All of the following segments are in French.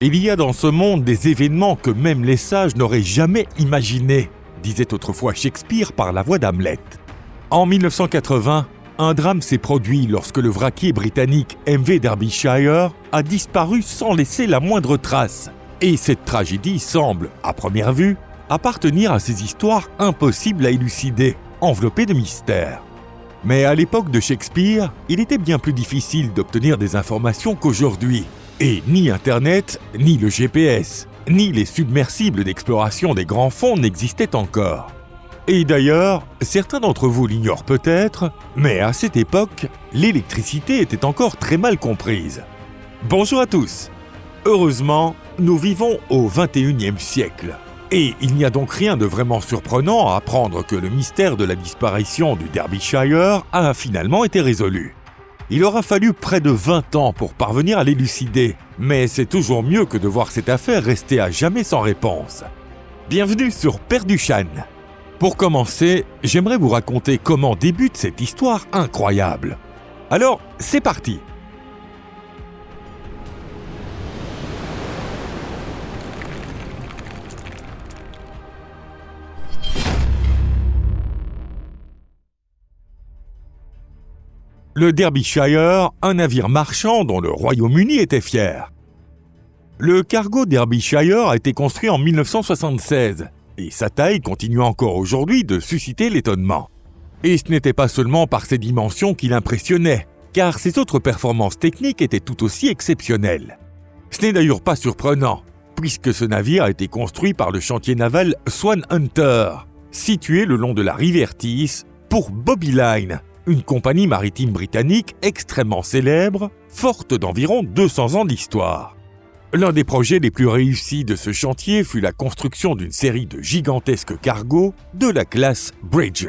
Il y a dans ce monde des événements que même les sages n'auraient jamais imaginés, disait autrefois Shakespeare par la voix d'Hamlet. En 1980, un drame s'est produit lorsque le vraquier britannique MV Derbyshire a disparu sans laisser la moindre trace. Et cette tragédie semble, à première vue, appartenir à ces histoires impossibles à élucider, enveloppées de mystères. Mais à l'époque de Shakespeare, il était bien plus difficile d'obtenir des informations qu'aujourd'hui. Et ni Internet, ni le GPS, ni les submersibles d'exploration des grands fonds n'existaient encore. Et d'ailleurs, certains d'entre vous l'ignorent peut-être, mais à cette époque, l'électricité était encore très mal comprise. Bonjour à tous. Heureusement, nous vivons au XXIe siècle. Et il n'y a donc rien de vraiment surprenant à apprendre que le mystère de la disparition du Derbyshire a finalement été résolu. Il aura fallu près de 20 ans pour parvenir à l'élucider, mais c'est toujours mieux que de voir cette affaire rester à jamais sans réponse. Bienvenue sur Perduchan. Pour commencer, j'aimerais vous raconter comment débute cette histoire incroyable. Alors, c'est parti. Le Derbyshire, un navire marchand dont le Royaume-Uni était fier. Le cargo Derbyshire a été construit en 1976 et sa taille continue encore aujourd'hui de susciter l'étonnement. Et ce n'était pas seulement par ses dimensions qu'il impressionnait, car ses autres performances techniques étaient tout aussi exceptionnelles. Ce n'est d'ailleurs pas surprenant, puisque ce navire a été construit par le chantier naval Swan Hunter, situé le long de la rivière Tees, pour Bobby Line, une compagnie maritime britannique extrêmement célèbre, forte d'environ 200 ans d'histoire. L'un des projets les plus réussis de ce chantier fut la construction d'une série de gigantesques cargos de la classe Bridge.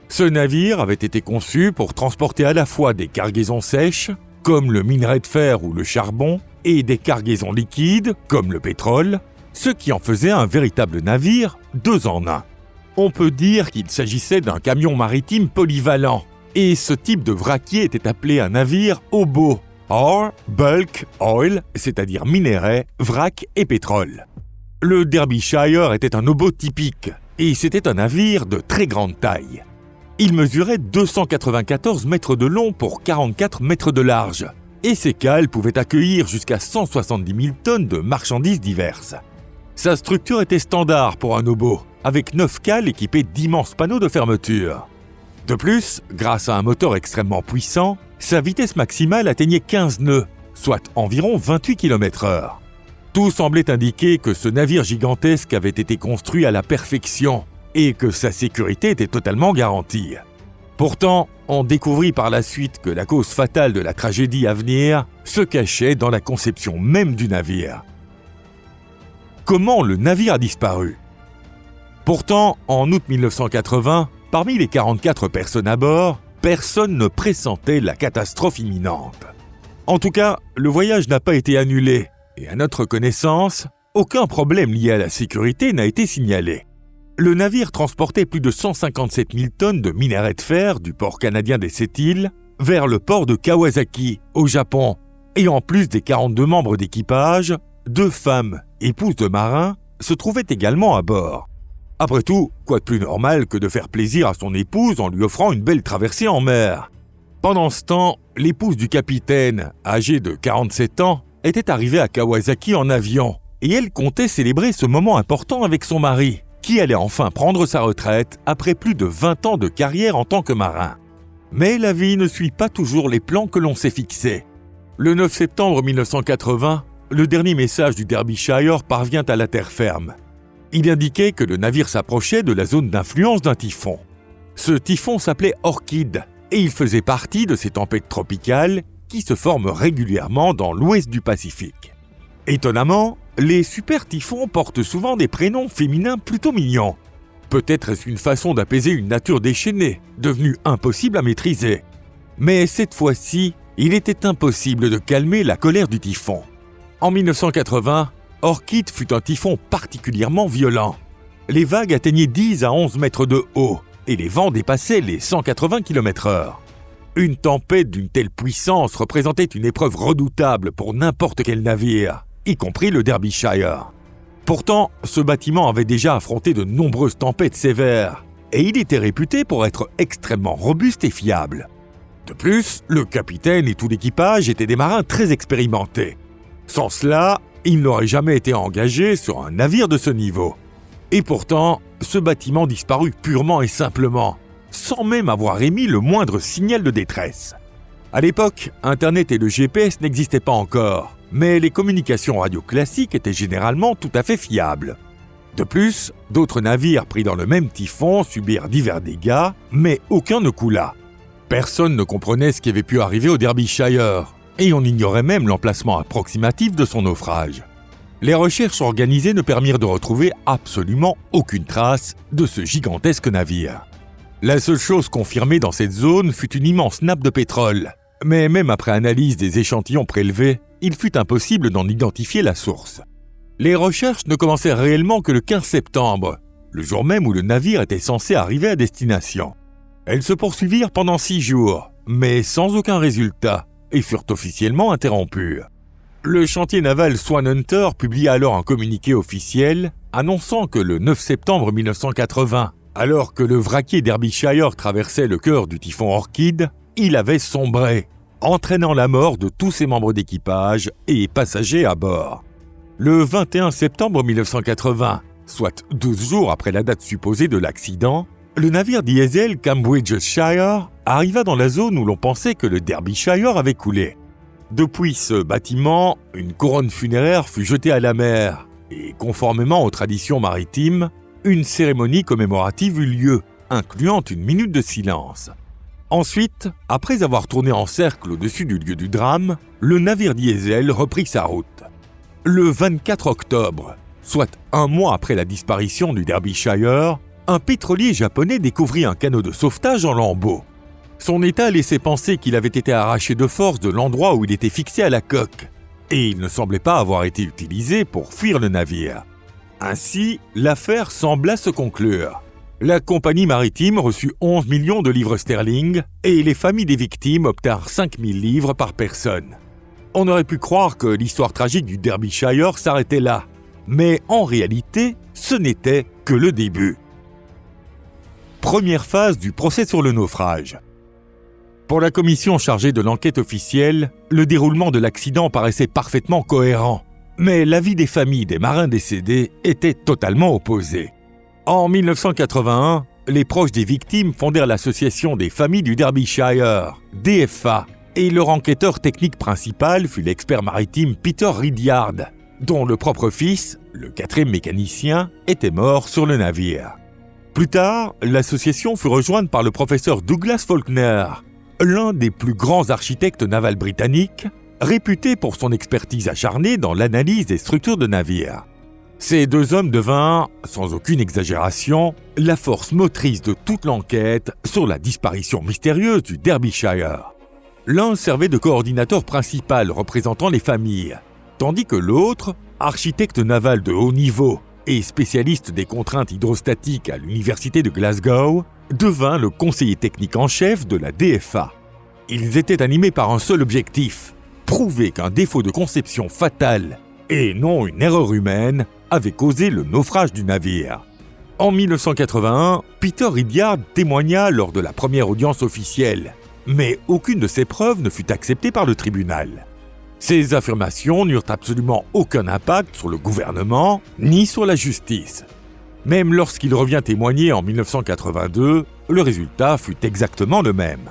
Ce navire avait été conçu pour transporter à la fois des cargaisons sèches, comme le minerai de fer ou le charbon, et des cargaisons liquides, comme le pétrole, ce qui en faisait un véritable navire 2 en 1. On peut dire qu'il s'agissait d'un camion maritime polyvalent, et ce type de vraquier était appelé un navire OBO, Ore, Bulk, Oil, c'est-à-dire minerai, vrac et pétrole. Le Derbyshire était un OBO typique, et c'était un navire de très grande taille. Il mesurait 294 mètres de long pour 44 mètres de large, et ses cales pouvaient accueillir jusqu'à 170 000 tonnes de marchandises diverses. Sa structure était standard pour un OBO, avec 9 cales équipées d'immenses panneaux de fermeture. De plus, grâce à un moteur extrêmement puissant, sa vitesse maximale atteignait 15 nœuds, soit environ 28 km/h. Tout semblait indiquer que ce navire gigantesque avait été construit à la perfection et que sa sécurité était totalement garantie. Pourtant, on découvrit par la suite que la cause fatale de la tragédie à venir se cachait dans la conception même du navire. Comment le navire a disparu ? Pourtant, en août 1980, parmi les 44 personnes à bord, personne ne pressentait la catastrophe imminente. En tout cas, le voyage n'a pas été annulé, et à notre connaissance, aucun problème lié à la sécurité n'a été signalé. Le navire transportait plus de 157 000 tonnes de minerai de fer du port canadien des Sept-Îles vers le port de Kawasaki, au Japon, et en plus des 42 membres d'équipage, 2 femmes, épouses de marins, se trouvaient également à bord. Après tout, quoi de plus normal que de faire plaisir à son épouse en lui offrant une belle traversée en mer ? Pendant ce temps, l'épouse du capitaine, âgée de 47 ans, était arrivée à Kawasaki en avion et elle comptait célébrer ce moment important avec son mari, qui allait enfin prendre sa retraite après plus de 20 ans de carrière en tant que marin. Mais la vie ne suit pas toujours les plans que l'on s'est fixés. Le 9 septembre 1980, le dernier message du Derbyshire parvient à la terre ferme. Il indiquait que le navire s'approchait de la zone d'influence d'un typhon. Ce typhon s'appelait Orchid et il faisait partie de ces tempêtes tropicales qui se forment régulièrement dans l'ouest du Pacifique. Étonnamment, les super typhons portent souvent des prénoms féminins plutôt mignons. Peut-être est-ce une façon d'apaiser une nature déchaînée, devenue impossible à maîtriser. Mais cette fois-ci, il était impossible de calmer la colère du typhon. En 1980, Orchid fut un typhon particulièrement violent. Les vagues atteignaient 10 à 11 mètres de haut et les vents dépassaient les 180 km/h. Une tempête d'une telle puissance représentait une épreuve redoutable pour n'importe quel navire, y compris le Derbyshire. Pourtant, ce bâtiment avait déjà affronté de nombreuses tempêtes sévères, et il était réputé pour être extrêmement robuste et fiable. De plus, le capitaine et tout l'équipage étaient des marins très expérimentés. Sans cela, ils n'auraient jamais été engagés sur un navire de ce niveau. Et pourtant, ce bâtiment disparut purement et simplement, sans même avoir émis le moindre signal de détresse. À l'époque, Internet et le GPS n'existaient pas encore, mais les communications radio classiques étaient généralement tout à fait fiables. De plus, d'autres navires pris dans le même typhon subirent divers dégâts, mais aucun ne coula. Personne ne comprenait ce qui avait pu arriver au Derbyshire, et on ignorait même l'emplacement approximatif de son naufrage. Les recherches organisées ne permirent de retrouver absolument aucune trace de ce gigantesque navire. La seule chose confirmée dans cette zone fut une immense nappe de pétrole, mais même après analyse des échantillons prélevés, il fut impossible d'en identifier la source. Les recherches ne commencèrent réellement que le 15 septembre, le jour même où le navire était censé arriver à destination. Elles se poursuivirent pendant 6 jours, mais sans aucun résultat, et furent officiellement interrompues. Le chantier naval Swan Hunter publia alors un communiqué officiel annonçant que le 9 septembre 1980, alors que le vraquier Derbyshire traversait le cœur du typhon Orchid, il avait sombré, entraînant la mort de tous ses membres d'équipage et passagers à bord. Le 21 septembre 1980, soit 12 jours après la date supposée de l'accident, le navire diesel Cambridgeshire arriva dans la zone où l'on pensait que le Derbyshire avait coulé. Depuis ce bâtiment, une couronne funéraire fut jetée à la mer et, conformément aux traditions maritimes, une cérémonie commémorative eut lieu, incluant une minute de silence. Ensuite, après avoir tourné en cercle au-dessus du lieu du drame, le navire diesel reprit sa route. Le 24 octobre, soit un mois après la disparition du Derbyshire, un pétrolier japonais découvrit un canot de sauvetage en lambeaux. Son état laissait penser qu'il avait été arraché de force de l'endroit où il était fixé à la coque, et il ne semblait pas avoir été utilisé pour fuir le navire. Ainsi, l'affaire sembla se conclure. La compagnie maritime reçut 11 millions de livres sterling et les familles des victimes obtinrent 5 000 livres par personne. On aurait pu croire que l'histoire tragique du Derbyshire s'arrêtait là, mais en réalité, ce n'était que le début. Première phase du procès sur le naufrage. Pour la commission chargée de l'enquête officielle, le déroulement de l'accident paraissait parfaitement cohérent, mais l'avis des familles des marins décédés était totalement opposé. En 1981, les proches des victimes fondèrent l'association des familles du Derbyshire, DFA, et leur enquêteur technique principal fut l'expert maritime Peter Ridyard, dont le propre fils, le 4e mécanicien, était mort sur le navire. Plus tard, l'association fut rejointe par le professeur Douglas Faulkner, l'un des plus grands architectes navals britanniques, réputé pour son expertise acharnée dans l'analyse des structures de navires. Ces deux hommes devinrent, sans aucune exagération, la force motrice de toute l'enquête sur la disparition mystérieuse du Derbyshire. L'un servait de coordinateur principal représentant les familles, tandis que l'autre, architecte naval de haut niveau et spécialiste des contraintes hydrostatiques à l'université de Glasgow, devint le conseiller technique en chef de la DFA. Ils étaient animés par un seul objectif, prouver qu'un défaut de conception fatal, et non une erreur humaine, avait causé le naufrage du navire. En 1981, Peter Ridyard témoigna lors de la première audience officielle, mais aucune de ses preuves ne fut acceptée par le tribunal. Ces affirmations n'eurent absolument aucun impact sur le gouvernement ni sur la justice. Même lorsqu'il revient témoigner en 1982, le résultat fut exactement le même.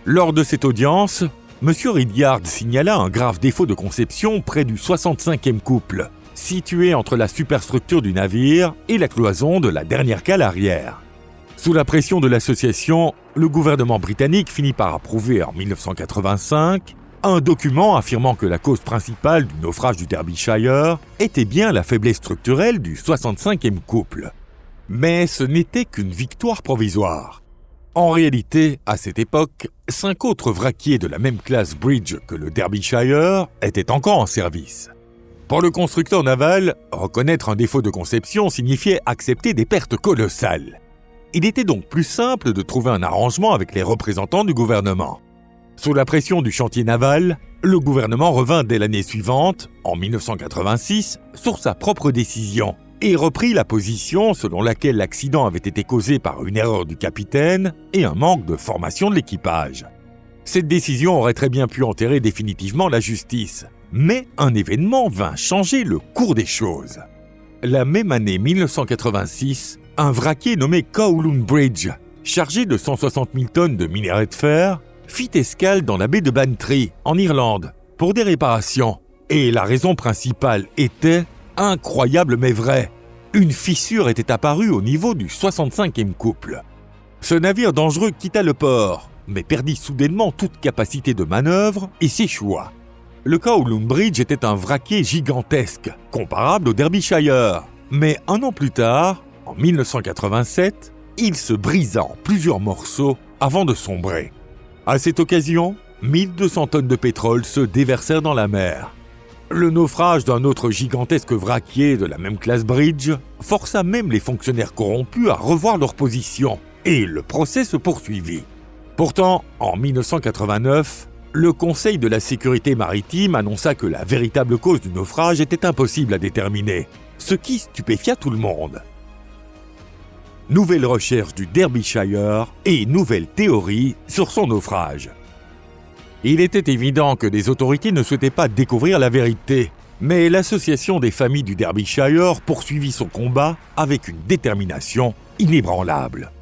Lors de cette audience, M. Ridyard signala un grave défaut de conception près du 65e couple, situé entre la superstructure du navire et la cloison de la dernière cale arrière. Sous la pression de l'association, le gouvernement britannique finit par approuver en 1985 un document affirmant que la cause principale du naufrage du Derbyshire était bien la faiblesse structurelle du 65e couple. Mais ce n'était qu'une victoire provisoire. En réalité, à cette époque, 5 autres vraquiers de la même classe Bridge que le Derbyshire étaient encore en service. Pour le constructeur naval, reconnaître un défaut de conception signifiait accepter des pertes colossales. Il était donc plus simple de trouver un arrangement avec les représentants du gouvernement. Sous la pression du chantier naval, le gouvernement revint dès l'année suivante, en 1986, sur sa propre décision et reprit la position selon laquelle l'accident avait été causé par une erreur du capitaine et un manque de formation de l'équipage. Cette décision aurait très bien pu enterrer définitivement la justice, mais un événement vint changer le cours des choses. La même année 1986, un vraquier nommé Kowloon Bridge, chargé de 160 000 tonnes de minerai de fer, fit escale dans la baie de Bantry, en Irlande, pour des réparations. Et la raison principale était, incroyable mais vrai, une fissure était apparue au niveau du 65e couple. Ce navire dangereux quitta le port, mais perdit soudainement toute capacité de manœuvre et s'échoua. Le Kowloon Bridge était un vraquier gigantesque, comparable au Derbyshire. Mais un an plus tard, en 1987, il se brisa en plusieurs morceaux avant de sombrer. À cette occasion, 1200 tonnes de pétrole se déversèrent dans la mer. Le naufrage d'un autre gigantesque vraquier de la même classe Bridge força même les fonctionnaires corrompus à revoir leur position, et le procès se poursuivit. Pourtant, en 1989, le Conseil de la sécurité maritime annonça que la véritable cause du naufrage était impossible à déterminer, ce qui stupéfia tout le monde. Nouvelle recherche du Derbyshire et nouvelle théorie sur son naufrage. Il était évident que les autorités ne souhaitaient pas découvrir la vérité, mais l'association des familles du Derbyshire poursuivit son combat avec une détermination inébranlable.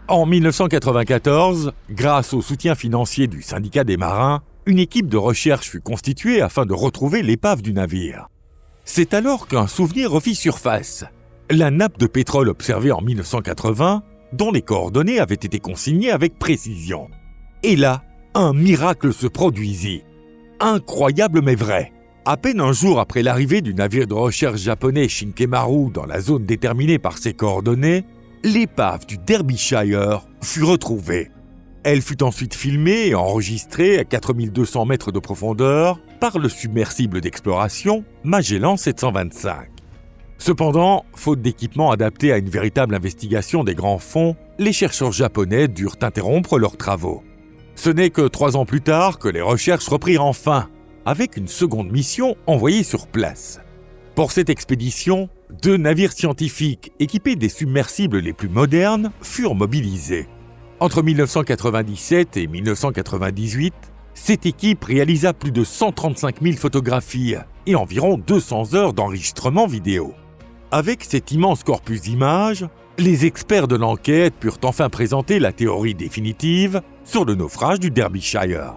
En 1994, grâce au soutien financier du syndicat des marins, une équipe de recherche fut constituée afin de retrouver l'épave du navire. C'est alors qu'un souvenir refit surface. La nappe de pétrole observée en 1980, dont les coordonnées avaient été consignées avec précision. Et là, un miracle se produisit. Incroyable mais vrai. À peine un jour après l'arrivée du navire de recherche japonais Shinkemaru dans la zone déterminée par ses coordonnées, l'épave du Derbyshire fut retrouvée. Elle fut ensuite filmée et enregistrée à 4200 mètres de profondeur par le submersible d'exploration Magellan 725. Cependant, faute d'équipement adapté à une véritable investigation des grands fonds, les chercheurs japonais durent interrompre leurs travaux. Ce n'est que 3 ans plus tard que les recherches reprirent enfin, avec une seconde mission envoyée sur place. Pour cette expédition, 2 navires scientifiques équipés des submersibles les plus modernes furent mobilisés. Entre 1997 et 1998, cette équipe réalisa plus de 135 000 photographies et environ 200 heures d'enregistrement vidéo. Avec cet immense corpus d'images, les experts de l'enquête purent enfin présenter la théorie définitive sur le naufrage du Derbyshire.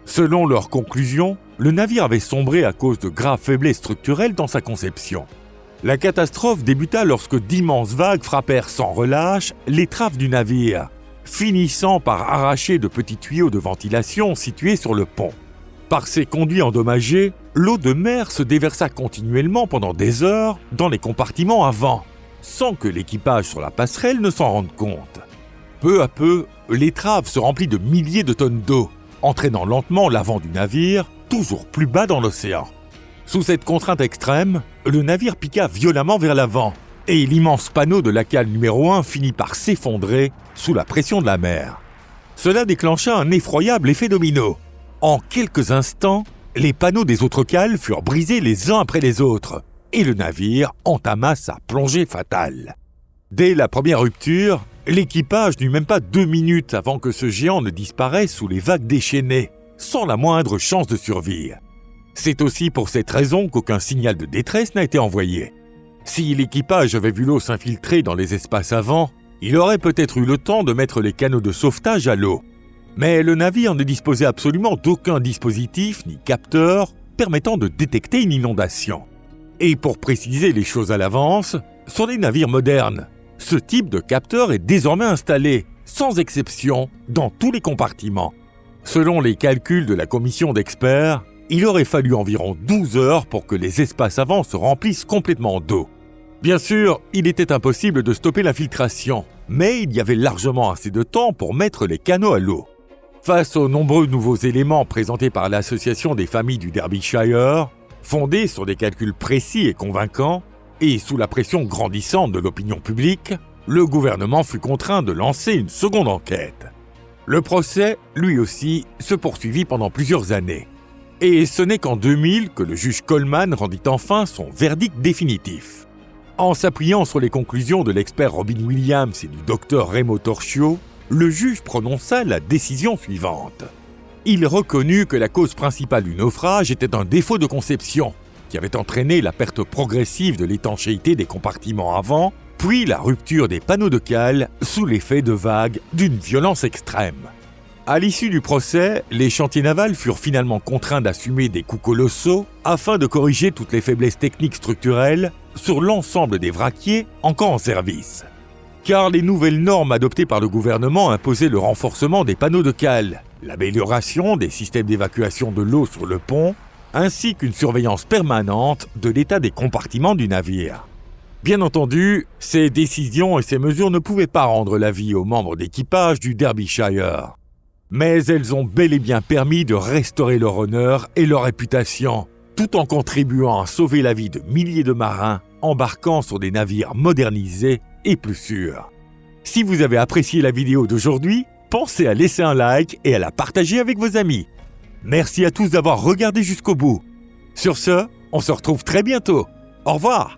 Selon leurs conclusions, le navire avait sombré à cause de graves faiblesses structurelles dans sa conception. La catastrophe débuta lorsque d'immenses vagues frappèrent sans relâche l'étrave du navire, finissant par arracher de petits tuyaux de ventilation situés sur le pont. Par ces conduits endommagés, l'eau de mer se déversa continuellement pendant des heures dans les compartiments avant, sans que l'équipage sur la passerelle ne s'en rende compte. Peu à peu, l'étrave se remplit de milliers de tonnes d'eau, entraînant lentement l'avant du navire toujours plus bas dans l'océan. Sous cette contrainte extrême, le navire piqua violemment vers l'avant, et l'immense panneau de la cale numéro 1 finit par s'effondrer sous la pression de la mer. Cela déclencha un effroyable effet domino. En quelques instants, les panneaux des autres cales furent brisés les uns après les autres, et le navire entama sa plongée fatale. Dès la première rupture, l'équipage n'eut même pas 2 minutes avant que ce géant ne disparaisse sous les vagues déchaînées, sans la moindre chance de survie. C'est aussi pour cette raison qu'aucun signal de détresse n'a été envoyé. Si l'équipage avait vu l'eau s'infiltrer dans les espaces avant, il aurait peut-être eu le temps de mettre les canaux de sauvetage à l'eau. Mais le navire ne disposait absolument d'aucun dispositif ni capteur permettant de détecter une inondation. Et pour préciser les choses à l'avance, sur les navires modernes, ce type de capteur est désormais installé, sans exception, dans tous les compartiments. Selon les calculs de la commission d'experts, il aurait fallu environ 12 heures pour que les espaces avant se remplissent complètement d'eau. Bien sûr, il était impossible de stopper l'infiltration, mais il y avait largement assez de temps pour mettre les canaux à l'eau. Face aux nombreux nouveaux éléments présentés par l'association des familles du Derbyshire, fondés sur des calculs précis et convaincants, et sous la pression grandissante de l'opinion publique, le gouvernement fut contraint de lancer une seconde enquête. Le procès, lui aussi, se poursuivit pendant plusieurs années. Et ce n'est qu'en 2000 que le juge Coleman rendit enfin son verdict définitif. En s'appuyant sur les conclusions de l'expert Robin Williams et du docteur Remo Torchio, le juge prononça la décision suivante. Il reconnut que la cause principale du naufrage était un défaut de conception, qui avait entraîné la perte progressive de l'étanchéité des compartiments avant, puis la rupture des panneaux de cale sous l'effet de vagues d'une violence extrême. À l'issue du procès, les chantiers navals furent finalement contraints d'assumer des coûts colossaux afin de corriger toutes les faiblesses techniques structurelles sur l'ensemble des vraquiers encore en service. Car les nouvelles normes adoptées par le gouvernement imposaient le renforcement des panneaux de cale, l'amélioration des systèmes d'évacuation de l'eau sur le pont, ainsi qu'une surveillance permanente de l'état des compartiments du navire. Bien entendu, ces décisions et ces mesures ne pouvaient pas rendre la vie aux membres d'équipage du Derbyshire. Mais elles ont bel et bien permis de restaurer leur honneur et leur réputation, tout en contribuant à sauver la vie de milliers de marins embarquant sur des navires modernisés et plus sûrs. Si vous avez apprécié la vidéo d'aujourd'hui, pensez à laisser un like et à la partager avec vos amis. Merci à tous d'avoir regardé jusqu'au bout. Sur ce, on se retrouve très bientôt. Au revoir.